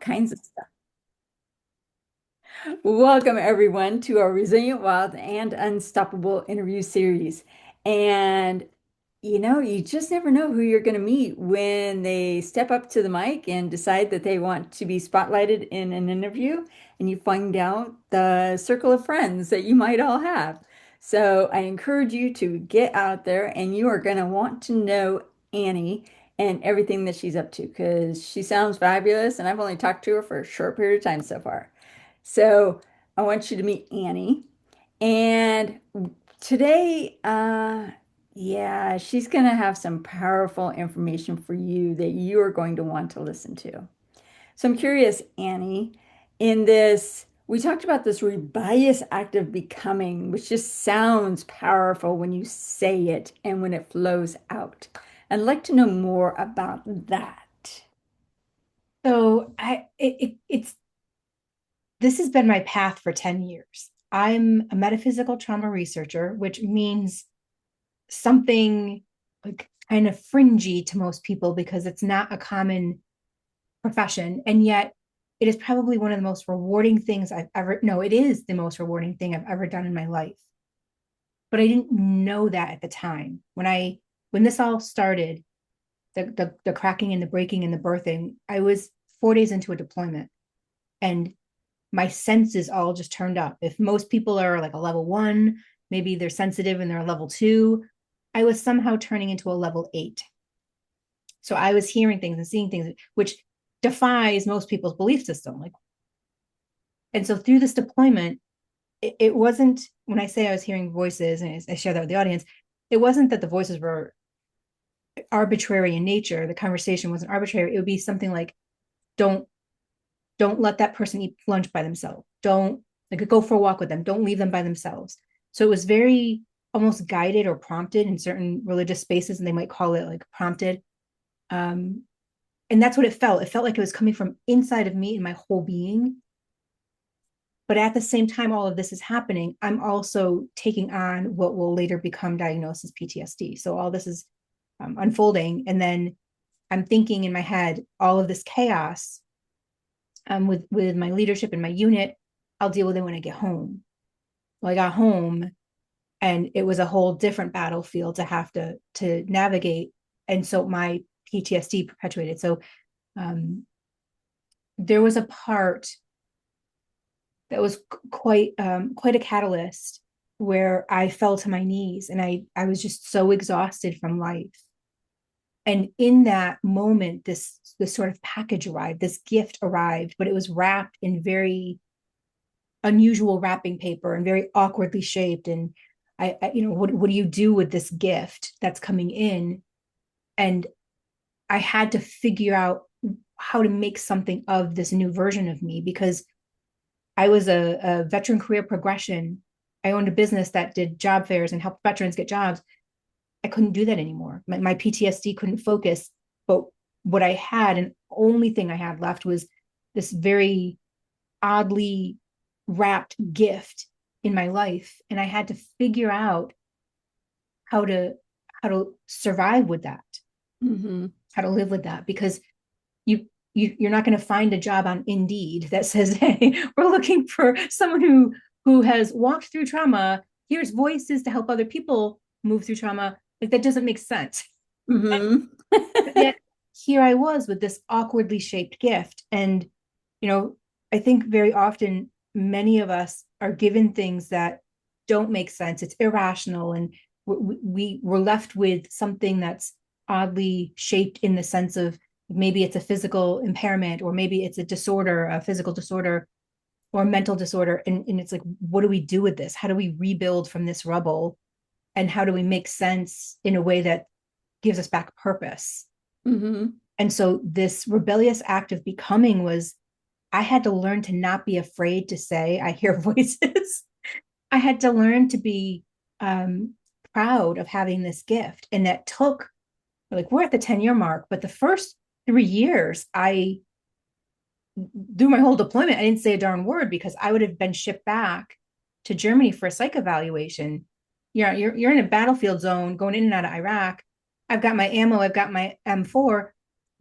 kinds of stuff. Welcome, everyone, to our Resilient, Wild, and Unstoppable interview series. And you just never know who you're going to meet when they step up to the mic and decide that they want to be spotlighted in an interview, and you find out the circle of friends that you might all have. So I encourage you to get out there, and you are going to want to know Annie and everything that she's up to because she sounds fabulous, and I've only talked to her for a short period of time so far. So I want you to meet Annie. And today, yeah, she's going to have some powerful information for you that you are going to want to listen to. So I'm curious, Annie, in this, we talked about this rebellious act of becoming, which just sounds powerful when you say it and when it flows out. I'd like to know more about that. So it's this has been my path for 10 years. I'm a metaphysical trauma researcher, which means something like kind of fringy to most people because it's not a common profession. And yet it is probably one of the most rewarding things I've ever, no, it is the most rewarding thing I've ever done in my life. But I didn't know that at the time. When this all started, the cracking and the breaking and the birthing, I was 4 days into a deployment. And my senses all just turned up. If most people are like a level one, maybe they're sensitive and they're a level two, I was somehow turning into a level eight. So I was hearing things and seeing things, which defies most people's belief system. And so through this deployment, it wasn't, when I say I was hearing voices, and I share that with the audience, it wasn't that the voices were arbitrary in nature. The conversation wasn't arbitrary. It would be something like, don't don't let that person eat lunch by themselves. Don't like go for a walk with them. Don't leave them by themselves. So it was very almost guided or prompted in certain religious spaces, and they might call it like prompted. Um, and that's what it felt. It felt like it was coming from inside of me and my whole being. But at the same time, all of this is happening, I'm also taking on what will later become diagnosed as PTSD. So all this is unfolding. And then I'm thinking in my head, all of this chaos with my leadership and my unit, I'll deal with it when I get home. Well, I got home and it was a whole different battlefield to have to navigate. And so my PTSD perpetuated. So there was a part that was quite a catalyst where I fell to my knees and I was just so exhausted from life. And in that moment, this sort of package arrived, this gift arrived, but it was wrapped in very unusual wrapping paper and very awkwardly shaped. And what do you do with this gift that's coming in? And I had to figure out how to make something of this new version of me because I was a veteran career progression. I owned a business that did job fairs and helped veterans get jobs. I couldn't do that anymore. My PTSD couldn't focus. But what I had, and only thing I had left was this very oddly wrapped gift in my life. And I had to figure out how to how to survive with that, Mm-hmm. how to live with that. Because you're not going to find a job on Indeed that says, "Hey, we're looking for someone who has walked through trauma. Here's voices to help other people move through trauma." Like that doesn't make sense. Mm-hmm. But yet here I was with this awkwardly shaped gift. And, you know, I think very often many of us are given things that don't make sense. It's irrational. And we're left with something that's oddly shaped in the sense of maybe it's a physical impairment, or maybe it's a disorder, a physical disorder or a mental disorder. And it's like, what do we do with this? How do we rebuild from this rubble? And how do we make sense in a way that gives us back purpose? Mm-hmm. And so this rebellious act of becoming was, I had to learn to not be afraid to say, I hear voices. I had to learn to be proud of having this gift. And that took, like, we're at the 10-year mark, but the first 3 years, through my whole deployment, I didn't say a darn word because I would have been shipped back to Germany for a psych evaluation. You're in a battlefield zone going in and out of Iraq. I've got my ammo, I've got my M4.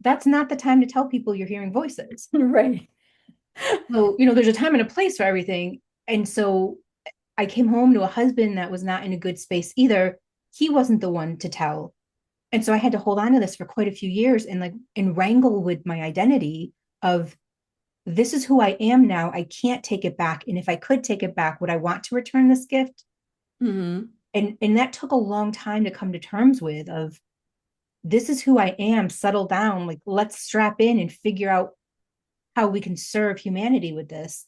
that's not the time to tell people you're hearing voices. Right. So, there's a time and a place for everything. And so I came home to a husband that was not in a good space either. He wasn't the one to tell. And so I had to hold on to this for quite a few years and wrangle with my identity of this is who I am now. I can't take it back. And if I could take it back, would I want to return this gift? Hmm. And that took a long time to come to terms with of this is who I am, settle down, like let's strap in and figure out how we can serve humanity with this.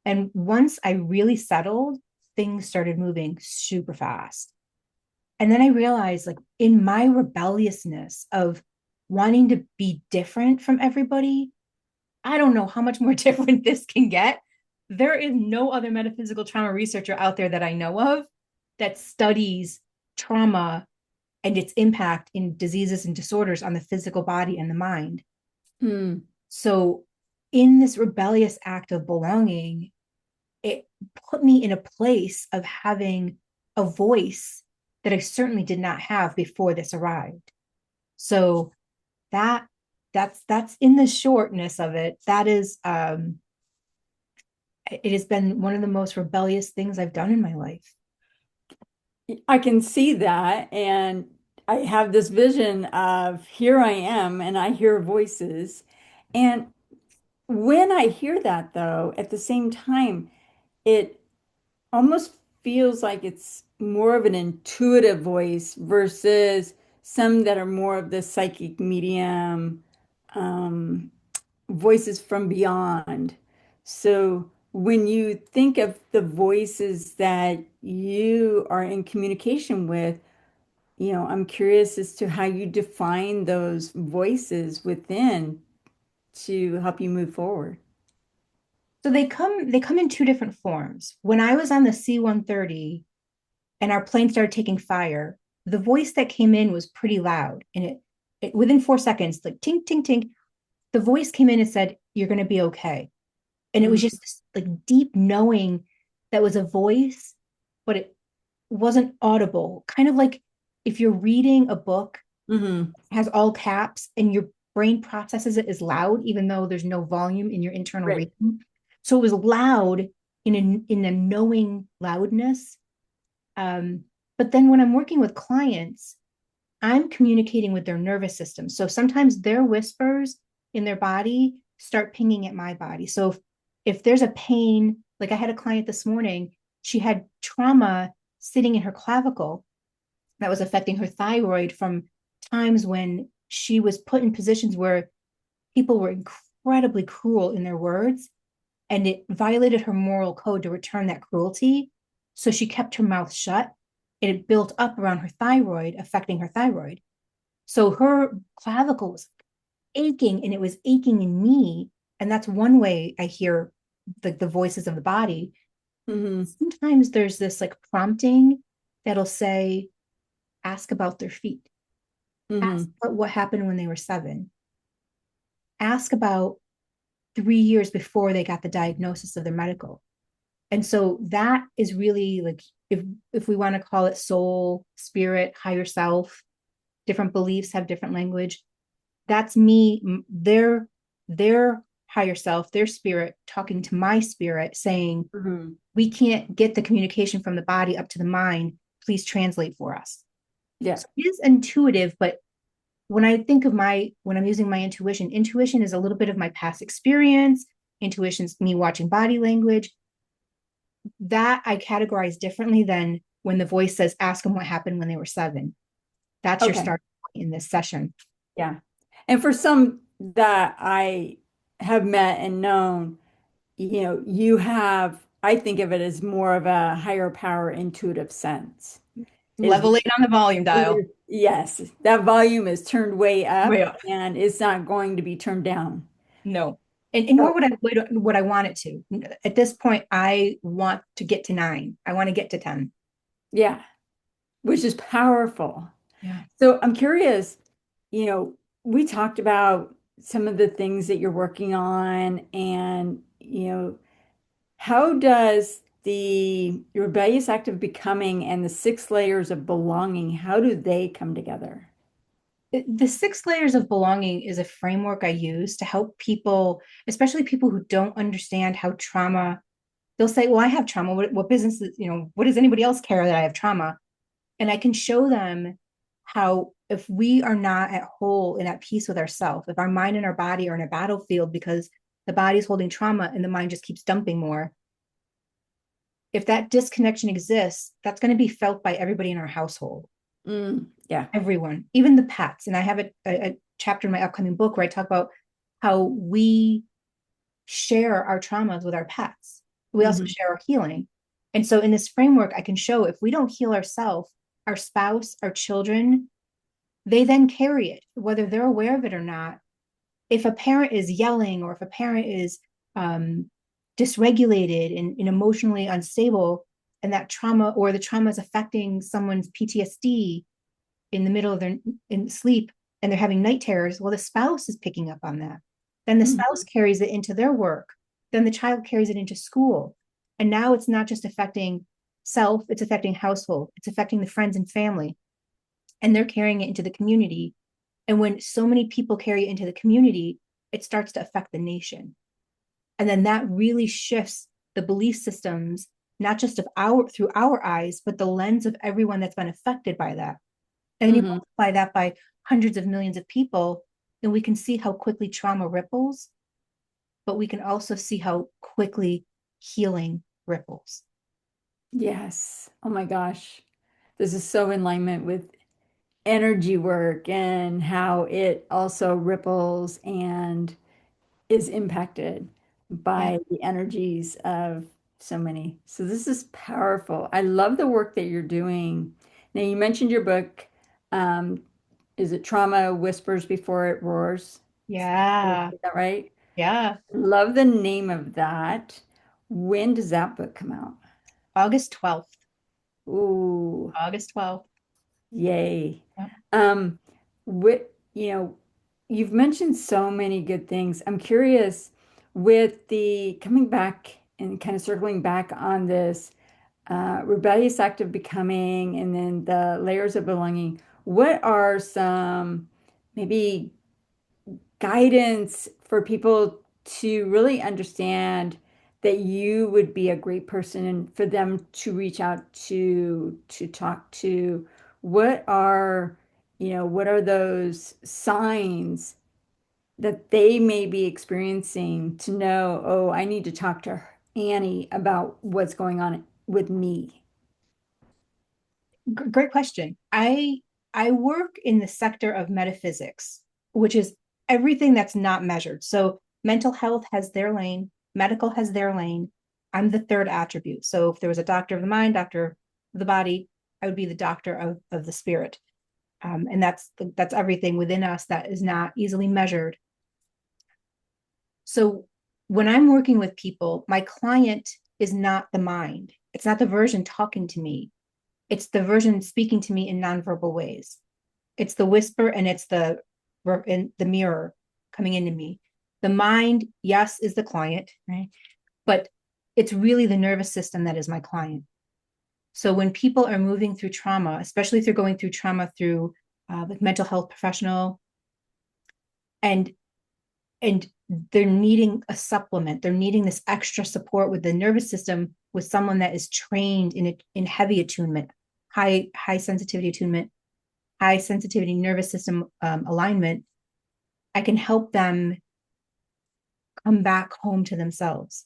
And once I really settled, things started moving super fast. And then I realized, like, in my rebelliousness of wanting to be different from everybody, I don't know how much more different this can get. There is no other metaphysical trauma researcher out there that I know of that studies trauma and its impact in diseases and disorders on the physical body and the mind. Mm. So, in this rebellious act of belonging, it put me in a place of having a voice that I certainly did not have before this arrived. So that that's in the shortness of it. That is it has been one of the most rebellious things I've done in my life. I can see that. And I have this vision of here I am and I hear voices. And when I hear that, though, at the same time, it almost feels like it's more of an intuitive voice versus some that are more of the psychic medium, um, voices from beyond. So when you think of the voices that you are in communication with, I'm curious as to how you define those voices within to help you move forward. So they come in two different forms. When I was on the C-130 and our plane started taking fire, the voice that came in was pretty loud, and it within 4 seconds, like tink tink tink, the voice came in and said, "You're going to be okay." And it was Mm-hmm. just this like deep knowing that was a voice, but it wasn't audible. Kind of like if you're reading a book, Mm-hmm. it has all caps and your brain processes it as loud, even though there's no volume in your internal Right. reading. So it was loud in a knowing loudness. Um, but then when I'm working with clients, I'm communicating with their nervous system. So sometimes their whispers in their body start pinging at my body. So if there's a pain, like I had a client this morning, she had trauma sitting in her clavicle that was affecting her thyroid from times when she was put in positions where people were incredibly cruel in their words, and it violated her moral code to return that cruelty. So she kept her mouth shut. It built up around her thyroid, affecting her thyroid. So her clavicle was aching and it was aching in me. And that's one way I hear the voices of the body. Mm-hmm. Sometimes there's this like prompting that'll say, ask about their feet, ask Mm-hmm. about what happened when they were 7, ask about 3 years before they got the diagnosis of their medical. And so that is really like, if we want to call it soul, spirit, higher self, different beliefs have different language. That's me, their higher self, their spirit talking to my spirit saying, Mm-hmm. we can't get the communication from the body up to the mind, please translate for us. Yeah. So it is intuitive, but when I think of when I'm using my intuition is a little bit of my past experience. Intuition's me watching body language. That I categorize differently than when the voice says, ask them what happened when they were 7. That's your Okay. start point in this session. Yeah. And for some that I have met and known, you have, I think of it as more of a higher power intuitive sense. Is Level 8 on the volume dial. yes, that volume is turned way up Way and it's not going to be turned down. No. And nor Oh, would I what I want it to. At this point, I want to get to 9. I want to get to 10. yeah, which is powerful. Yeah. So I'm curious, we talked about some of the things that you're working on and, how does the rebellious act of becoming and the 6 layers of belonging, how do they come together? The six layers of belonging is a framework I use to help people, especially people who don't understand how trauma. They'll say, "Well, I have trauma. What business? What does anybody else care that I have trauma?" And I can show them how if we are not at whole and at peace with ourselves, if our mind and our body are in a battlefield because the body's holding trauma and the mind just keeps dumping more, if that disconnection exists, that's going to be felt by everybody in our household, Yeah. everyone, even the pets. And I have a chapter in my upcoming book where I talk about how we share our traumas with our pets. We also Hmm. share our healing. And so in this framework, I can show if we don't heal ourselves, our spouse, our children, they then carry it, whether they're aware of it or not. If a parent is yelling or if a parent is um, dysregulated and emotionally unstable, and that trauma or the trauma is affecting someone's PTSD in the middle of their in sleep and they're having night terrors, well, the spouse is picking up on that. Then the Hmm. spouse carries it into their work. Then the child carries it into school. And now it's not just affecting self, it's affecting household, it's affecting the friends and family, and they're carrying it into the community. And when so many people carry it into the community, it starts to affect the nation. And then that really shifts the belief systems, not just of our through our eyes, but the lens of everyone that's been affected by that. And then you Hmm. multiply that by hundreds of millions of people, and we can see how quickly trauma ripples, but we can also see how quickly healing ripples. Yes. Oh my gosh. This is so in alignment with energy work and how it also ripples and is impacted Yeah. by the energies of so many. So this is powerful. I love the work that you're doing. Now you mentioned your book. Um, is it Trauma Whispers Before It Roars? Is Yeah. that right? Yeah. Love the name of that. When does that book come out? August 12th. Ooh. August 12th. Yay. Yeah. What, you've mentioned so many good things. I'm curious with the coming back and kind of circling back on this rebellious act of becoming and then the layers of belonging. What are some maybe guidance for people to really understand that you would be a great person and for them to reach out to talk to what are those signs that they may be experiencing to know, oh, I need to talk to Annie about what's going on with me. Great question. I work in the sector of metaphysics, which is everything that's not measured. So mental health has their lane, medical has their lane. I'm the third attribute. So if there was a doctor of the mind, doctor of the body, I would be the doctor of the spirit. And that's everything within us that is not easily measured. So when I'm working with people, my client is not the mind. It's not the version talking to me. It's the version speaking to me in nonverbal ways. It's the whisper and it's the mirror coming into me. The mind, yes, is the client, right? But it's really the nervous system that is my client. So when people are moving through trauma, especially if they're going through trauma through like mental health professional, and and they're needing a supplement, they're needing this extra support with the nervous system with someone that is trained in heavy attunement, high sensitivity attunement, high sensitivity nervous system alignment. I can help them come back home to themselves.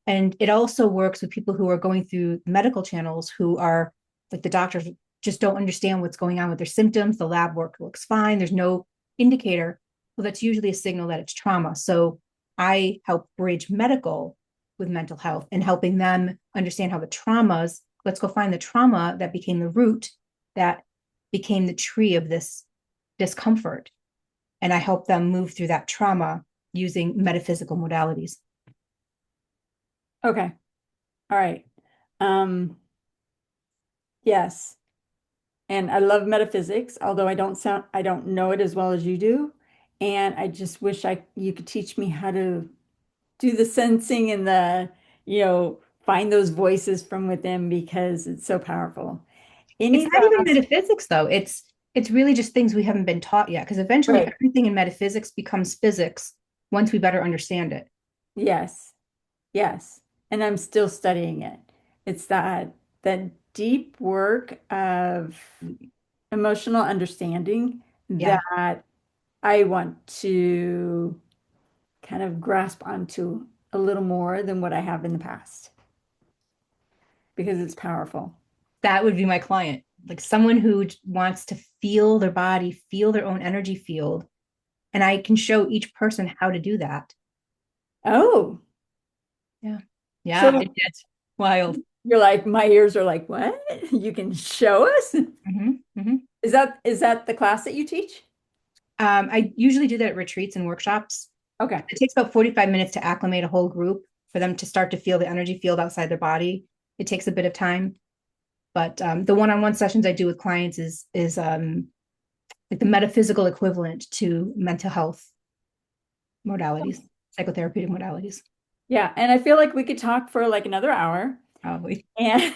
And it also works with people who are going through medical channels who are like the doctors just don't understand what's going on with their symptoms. The lab work looks fine. There's no indicator. Well, that's usually a signal that it's trauma. So I help bridge medical with mental health and helping them understand how the traumas, let's go find the trauma that became the root that became the tree of this discomfort. And I help them move through that trauma using metaphysical modalities. Okay. All right. Um, yes. And I love metaphysics, although I don't know it as well as you do. And I just wish you could teach me how to do the sensing and find those voices from within because it's so powerful. It's Any not even thoughts? metaphysics, though. it's really just things we haven't been taught yet, because eventually Right. everything in metaphysics becomes physics once we better understand it. Yes. Yes. And I'm still studying it. It's that deep work of emotional understanding Yeah, that I want to kind of grasp onto a little more than what I have in the past because it's powerful. that would be my client. Like someone who wants to feel their body, feel their own energy field. And I can show each person how to do that. Oh, Yeah. Yeah, so it's wild. you're like, my ears are like, what? You can show us? Hmm. Is that the class that you teach? I usually do that at retreats and workshops. Okay. It takes about 45 minutes to acclimate a whole group for them to start to feel the energy field outside their body. It takes a bit of time, but the one-on-one sessions I do with clients is like the metaphysical equivalent to mental health modalities, psychotherapeutic modalities, Yeah, and I feel like we could talk for like another hour probably. and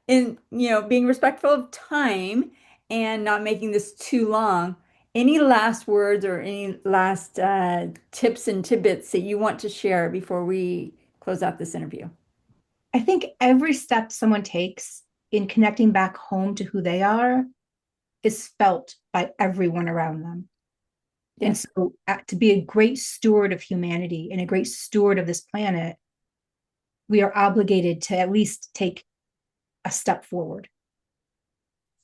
in, being respectful of time and not making this too long. Any last words or any last tips and tidbits that you want to share before we close out this interview? I think every step someone takes in connecting back home to who they are is felt by everyone around them. And Yes, so, to be a great steward of humanity and a great steward of this planet, we are obligated to at least take a step forward.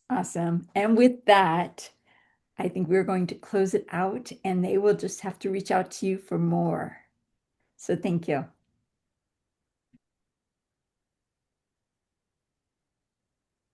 awesome. And with that, I think we're going to close it out and they will just have to reach out to you for more. So thank you.